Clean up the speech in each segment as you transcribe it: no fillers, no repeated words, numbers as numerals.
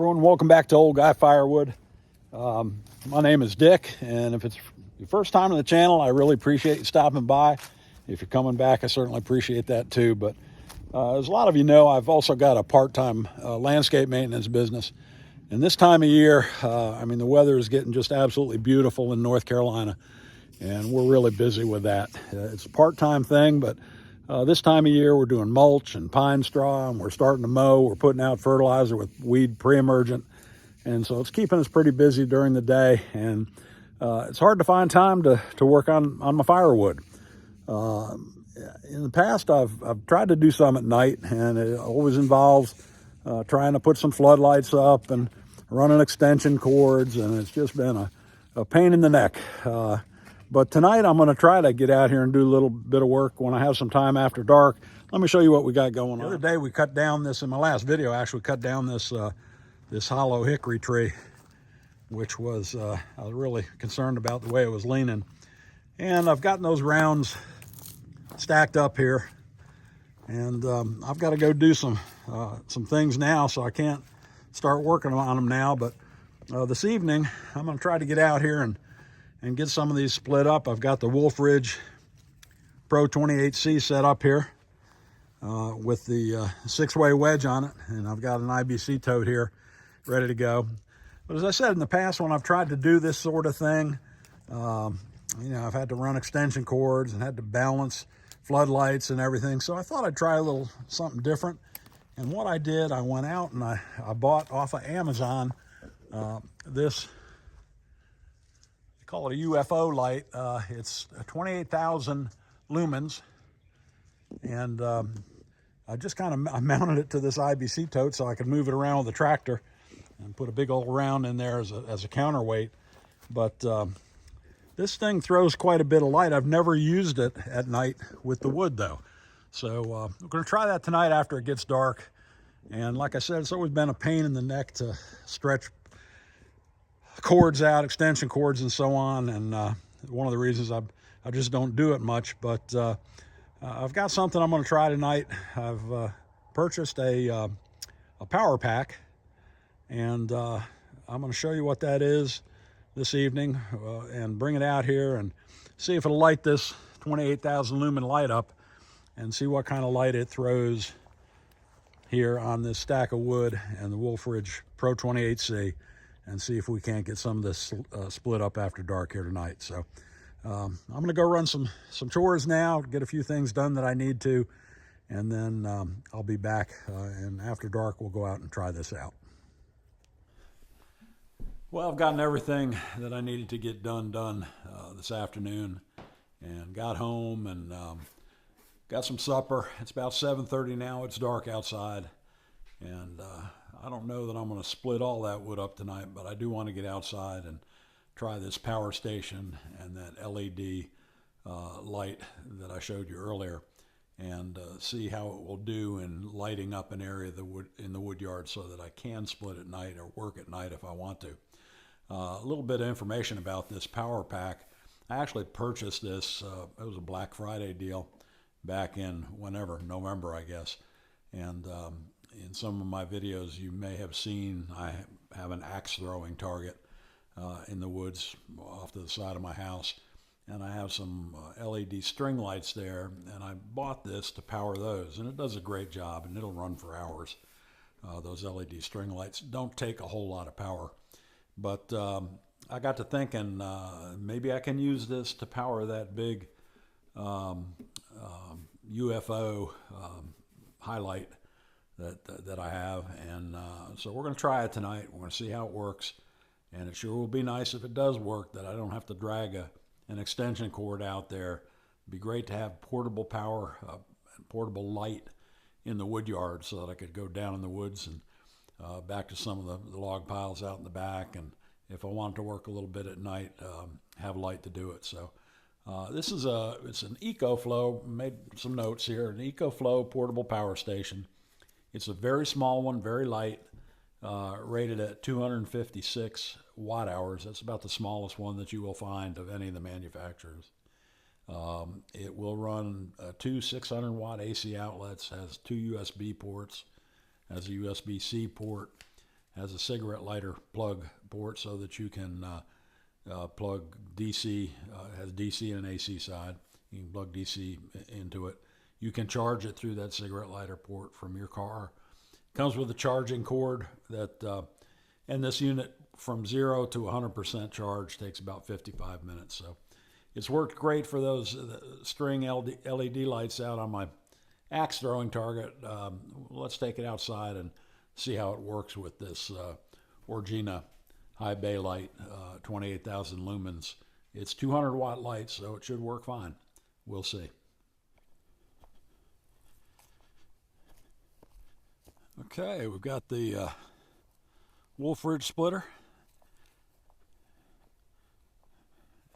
everyone, welcome back to Old Guy Firewood. My name is Dick, and if it's your first time on the channel, I really appreciate you stopping by. If you're coming back, I certainly appreciate that too. But as a lot of you know, I've also got a part-time landscape maintenance business. And this time of year, the weather is getting just absolutely beautiful in North Carolina, and we're really busy with that. It's a part-time thing, but this time of year, we're doing mulch and pine straw, and we're starting to mow. We're putting out fertilizer with weed pre-emergent. And so it's keeping us pretty busy during the day. And it's hard to find time to work on my firewood. In the past, I've tried to do some at night, and it always involves trying to put some floodlights up and running extension cords. And it's just been a pain in the neck. But tonight I'm going to try to get out here and do a little bit of work when I have some time after dark. Let me show you what we got going on. The other day we cut down this, in my last video, actually cut down this this hollow hickory tree, which was, I was really concerned about the way it was leaning. And I've gotten those rounds stacked up here. And I've got to go do some things now, so I can't start working on them now. But this evening, I'm going to try to get out here and get some of these split up. I've got the Wolf Ridge Pro 28C set up here with the 6-way wedge on it, and I've got an IBC tote here ready to go. But as I said in the past, when I've tried to do this sort of thing, I've had to run extension cords and had to balance floodlights and everything. So I thought I'd try a little something different. And what I did, I went out and I bought off of Amazon this, call it a UFO light. It's 28,000 lumens, and I just kind of mounted it to this IBC tote so I could move it around with the tractor and put a big old round in there as a counterweight. But this thing throws quite a bit of light. I've never used it at night with the wood though, so we're going to try that tonight after it gets dark. And like I said, it's always been a pain in the neck to stretch cords out, extension cords and so on, and one of the reasons I just don't do it much. But I've got something I'm going to try tonight. I've purchased a power pack, and I'm going to show you what that is this evening and bring it out here and see if it'll light this 28,000 lumen light up, and see what kind of light it throws here on this stack of wood and the Wolf Ridge Pro 28C, and see if we can't get some of this split up after dark here tonight. So I'm going to go run some chores now, get a few things done that I need to, and then I'll be back, and after dark we'll go out and try this out. Well, I've gotten everything that I needed to get done this afternoon, and got home and got some supper. It's about 7:30 now. It's dark outside, and I don't know that I'm going to split all that wood up tonight, but I do want to get outside and try this power station and that LED light that I showed you earlier, and see how it will do in lighting up an area in the wood yard, so that I can split at night or work at night if I want to. A little bit of information about this power pack. I actually purchased this, it was a Black Friday deal back in November, I guess. And in some of my videos you may have seen I have an axe throwing target in the woods off to the side of my house, and I have some LED string lights there, and I bought this to power those, and it does a great job, and it'll run for hours. Those LED string lights don't take a whole lot of power, but I got to thinking maybe I can use this to power that big UFO highlight that I have, and so we're going to try it tonight. We're going to see how it works, and it sure will be nice if it does work, that I don't have to drag an extension cord out there. It'd be great to have portable power, portable light in the wood yard, so that I could go down in the woods and back to some of the log piles out in the back, and if I wanted to work a little bit at night, have light to do it. So this is it's an Ecoflow, made some notes here, an Ecoflow portable power station. It's a very small one, very light, rated at 256 watt hours. That's about the smallest one that you will find of any of the manufacturers. It will run two 600 watt AC outlets, has two USB ports, has a USB-C port, has a cigarette lighter plug port so that you can plug DC, has DC and an AC side. You can plug DC into it. You can charge it through that cigarette lighter port from your car. Comes with a charging cord that, and this unit from 0 to 100% charge takes about 55 minutes. So it's worked great for those string LED lights out on my axe throwing target. Let's take it outside and see how it works with this Orrgena high bay light, 28,000 lumens. It's 200 watt light, so it should work fine. We'll see. Okay, we've got the wolf ridge splitter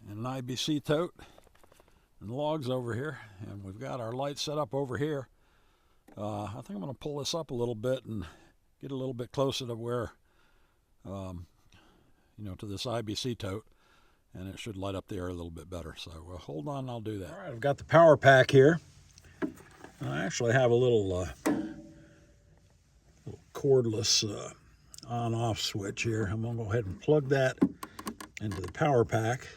and an IBC tote and logs over here, and we've got our light set up over here. I think I'm going to pull this up a little bit and get a little bit closer to where, to this IBC tote, and it should light up the air a little bit better. So hold on, I'll do that. All right, I've got the power pack here. I actually have a little cordless on-off switch here. I'm going to go ahead and plug that into the power pack,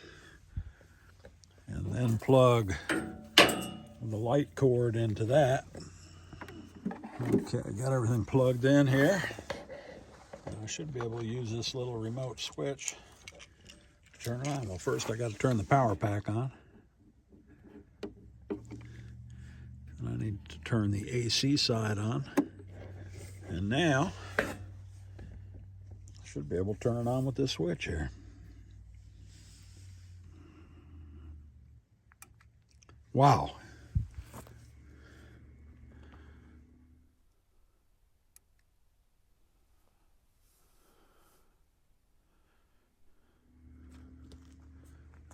and then plug the light cord into that. Okay, I got everything plugged in here. I should be able to use this little remote switch to turn it on. Well, first I got to turn the power pack on. And I need to turn the AC side on. And now I should be able to turn it on with this switch here. Wow.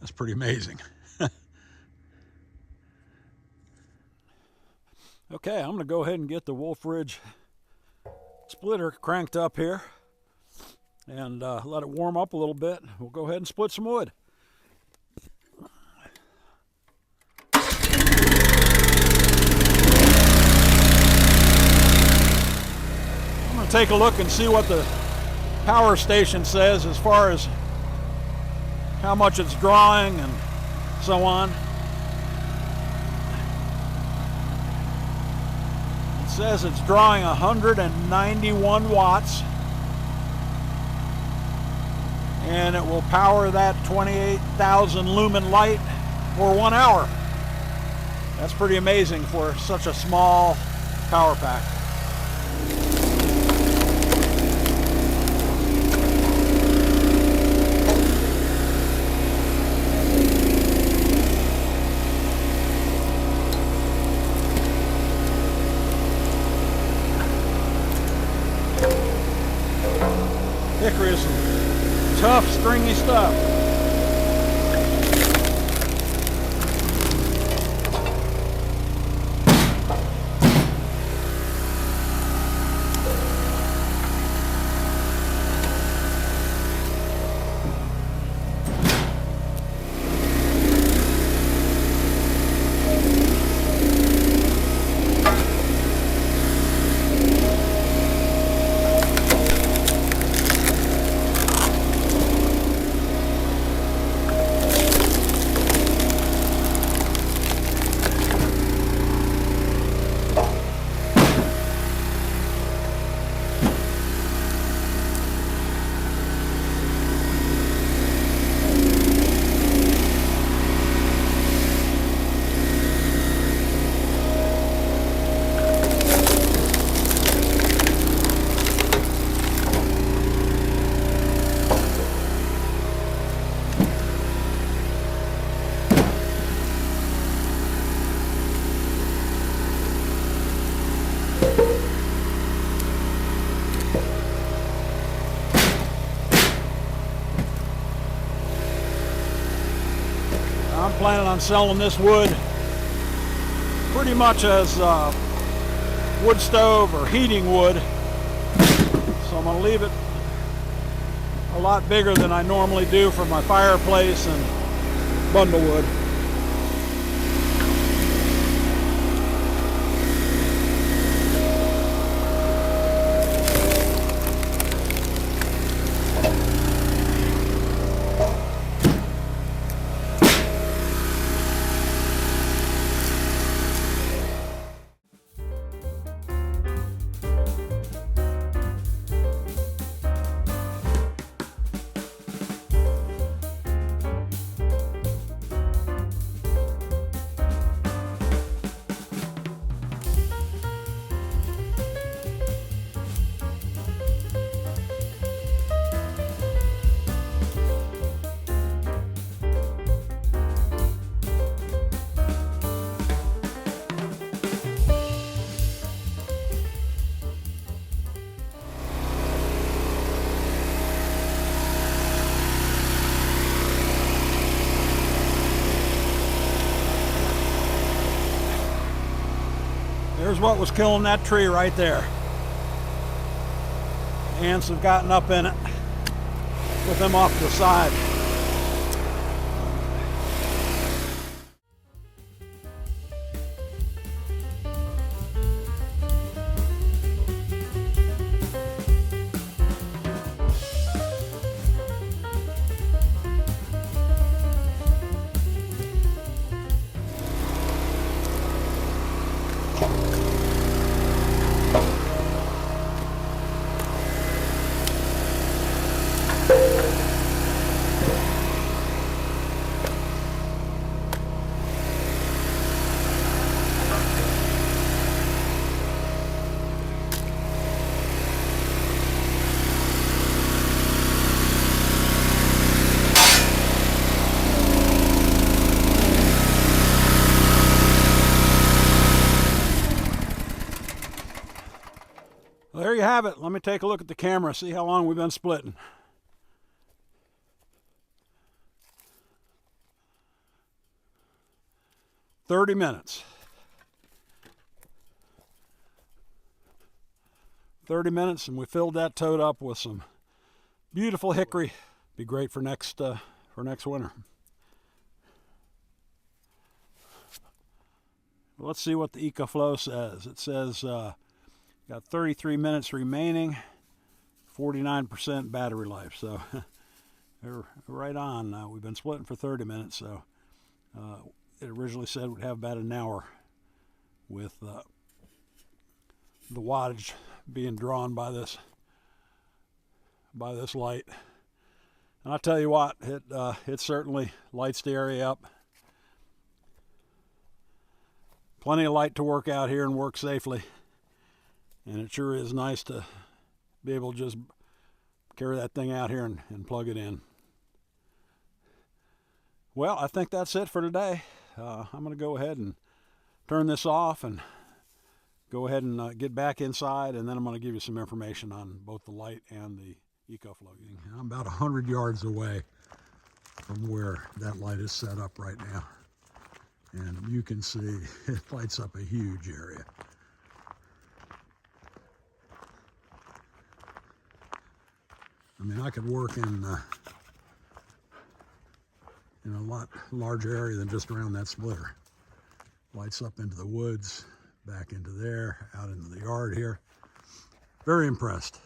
That's pretty amazing. Okay, I'm going to go ahead and get the Wolf Ridge splitter cranked up here and let it warm up a little bit. We'll go ahead and split some wood. I'm going to take a look and see what the power station says as far as how much it's drawing and so on. It says it's drawing 191 watts, and it will power that 28,000 lumen light for 1 hour. That's pretty amazing for such a small power pack. Hickory is some tough, stringy stuff. I'm planning on selling this wood pretty much as wood stove or heating wood. So I'm going to leave it a lot bigger than I normally do for my fireplace and bundlewood. Here's what was killing that tree right there. Ants have gotten up in it with them off to the side. Well, there you have it. Let me take a look at the camera, see how long we've been splitting. "30 minutes. 30 minutes, and we filled that tote up with some beautiful hickory. Be great for next winter. Let's see what the Ecoflow says. It says got 33 minutes remaining, 49% battery life. So they're right on. We've been splitting for 30 minutes, so it originally said we'd have about an hour with the wattage being drawn by this light. And I'll tell you what, it certainly lights the area up. Plenty of light to work out here and work safely. And it sure is nice to be able to just carry that thing out here and plug it in. Well, I think that's it for today. I'm going to go ahead and turn this off and go ahead and get back inside, and then I'm going to give you some information on both the light and the Ecoflow. I'm about 100 yards away from where that light is set up right now. And you can see it lights up a huge area. I mean, I could work in a lot larger area than just around that splitter. Lights up into the woods, back into there, out into the yard here. Very impressed.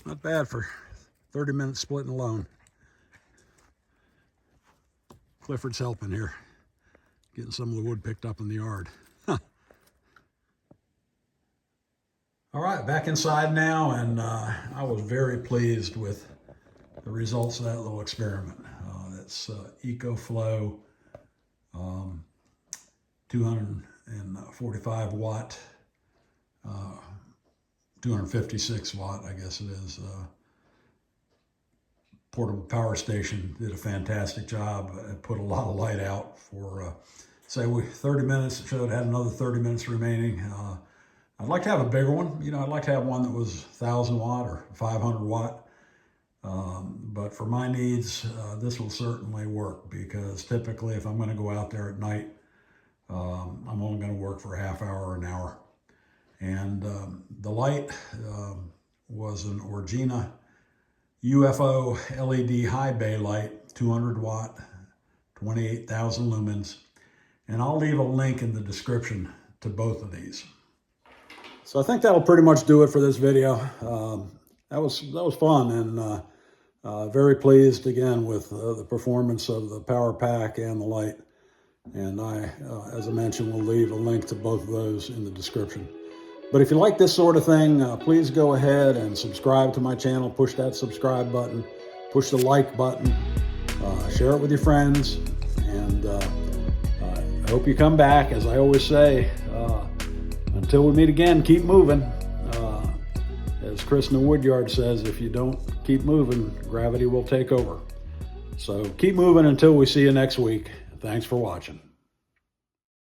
Not bad for 30 minutes splitting alone. Clifford's helping here, getting some of the wood picked up in the yard. All right, back inside now, and I was very pleased with the results of that little experiment. That's Ecoflow 245 watt, 256 watt, I guess it is, portable power station. Did a fantastic job. It put a lot of light out for, say, 30 minutes. It showed it had another 30 minutes remaining. I'd like to have a bigger one. You know, I'd like to have one that was 1,000 watt or 500 watt. But for my needs, this will certainly work, because typically if I'm going to go out there at night, I'm only going to work for a half hour or an hour. And the light was an Orrgena UFO LED high bay light, 200 watt, 28,000 lumens. And I'll leave a link in the description to both of these. So I think that'll pretty much do it for this video. That was fun, and very pleased again with the performance of the power pack and the light. And I, as I mentioned, will leave a link to both of those in the description. But if you like this sort of thing, please go ahead and subscribe to my channel. Push that subscribe button, push the like button, share it with your friends, and I hope you come back. As I always say, until we meet again, keep moving. As Chris in the Woodyard says, if you don't keep moving, gravity will take over. So keep moving until we see you next week. Thanks for watching.